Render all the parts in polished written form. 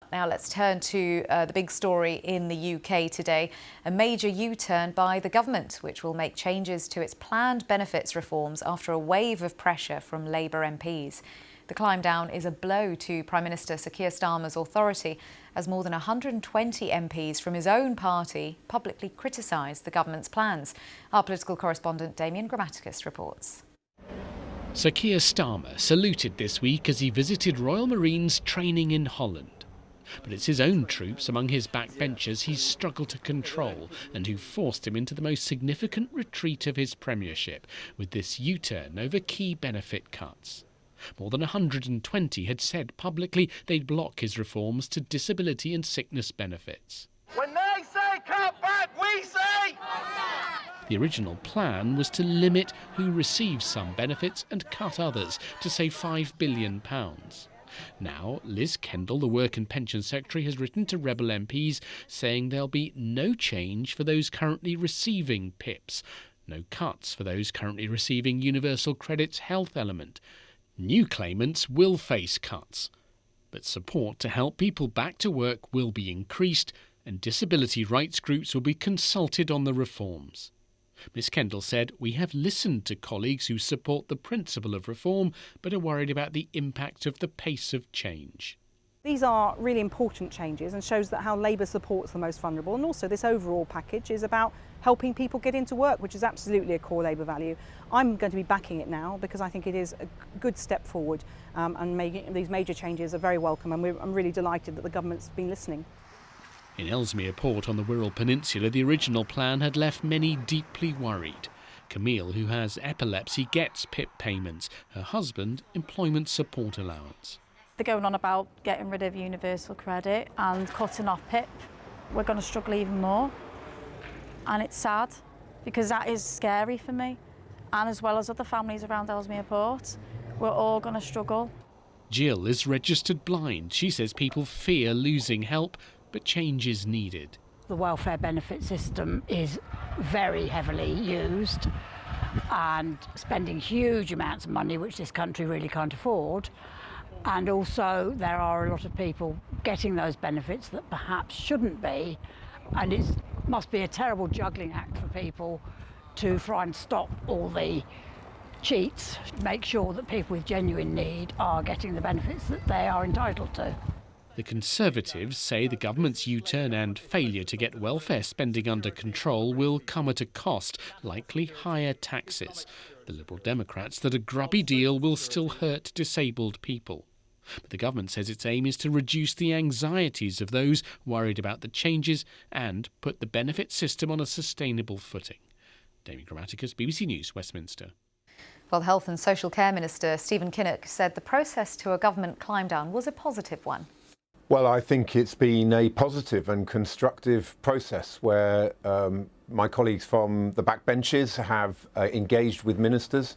Now let's turn to the big story in the UK today, a major U-turn by the government, which will make changes to its planned benefits reforms after a wave of pressure from Labour MPs. The climb down is a blow to Prime Minister Sir Keir Starmer's authority, as more than 120 MPs from his own party publicly criticised the government's plans. Our political correspondent Damien Grammaticus reports. Sir Keir Starmer saluted this week as he visited Royal Marines training in Holland. But it's his own troops among his backbenchers he's struggled to control and who forced him into the most significant retreat of his premiership with this U-turn over key benefit cuts. More than 120 had said publicly they'd block his reforms to disability and sickness benefits. When they say cut back, we say... The original plan was to limit who receives some benefits and cut others to save £5 billion. Now, Liz Kendall, the Work and Pension Secretary, has written to Rebel MPs saying there'll be no change for those currently receiving PIPs, no cuts for those currently receiving Universal Credit's health element. New claimants will face cuts, but support to help people back to work will be increased and disability rights groups will be consulted on the reforms. Ms Kendall said, "We have listened to colleagues who support the principle of reform but are worried about the impact of the pace of change." These are really important changes and shows that how Labour supports the most vulnerable, and also this overall package is about helping people get into work, which is absolutely a core Labour value. I'm going to be backing it now because I think it is a good step forward, and making these major changes are very welcome, and I'm really delighted that the government's been listening. In Ellesmere Port on the Wirral Peninsula, the original plan had left many deeply worried. Camille, who has epilepsy, gets PIP payments. Her husband, employment support allowance. They're going on about getting rid of universal credit and cutting off PIP. We're going to struggle even more. And it's sad, because that is scary for me. And as well as other families around Ellesmere Port, we're all going to struggle. Jill is registered blind. She says people fear losing help, but change is needed. The welfare benefit system is very heavily used and spending huge amounts of money which this country really can't afford, and also there are a lot of people getting those benefits that perhaps shouldn't be, and it must be a terrible juggling act for people to try and stop all the cheats, make sure that people with genuine need are getting the benefits that they are entitled to. The Conservatives say the government's U-turn and failure to get welfare spending under control will come at a cost, likely higher taxes. The Liberal Democrats that a grubby deal will still hurt disabled people. But the government says its aim is to reduce the anxieties of those worried about the changes and put the benefit system on a sustainable footing. Damien Grammaticus, BBC News, Westminster. Well, Health and Social Care Minister Stephen Kinnock said the process to a government climb down was a positive one. Well, I think it's been a positive and constructive process where my colleagues from the backbenches have engaged with ministers,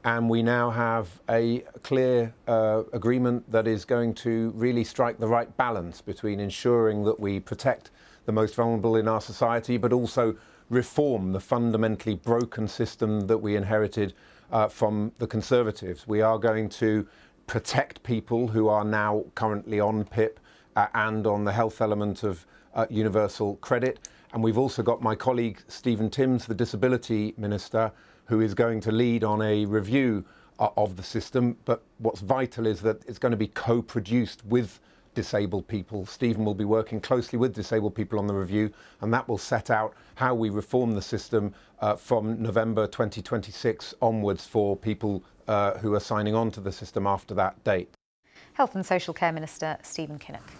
and we now have a clear agreement that is going to really strike the right balance between ensuring that we protect the most vulnerable in our society, but also reform the fundamentally broken system that we inherited from the Conservatives. We are going to protect people who are now currently on PIP and on the health element of universal credit. And we've also got my colleague Stephen Timms, the Disability Minister, who is going to lead on a review of the system. But what's vital is that it's going to be co-produced with disabled people. Stephen will be working closely with disabled people on the review, and that will set out how we reform the system from November 2026 onwards for people who are signing on to the system after that date. Health and Social Care Minister Stephen Kinnock.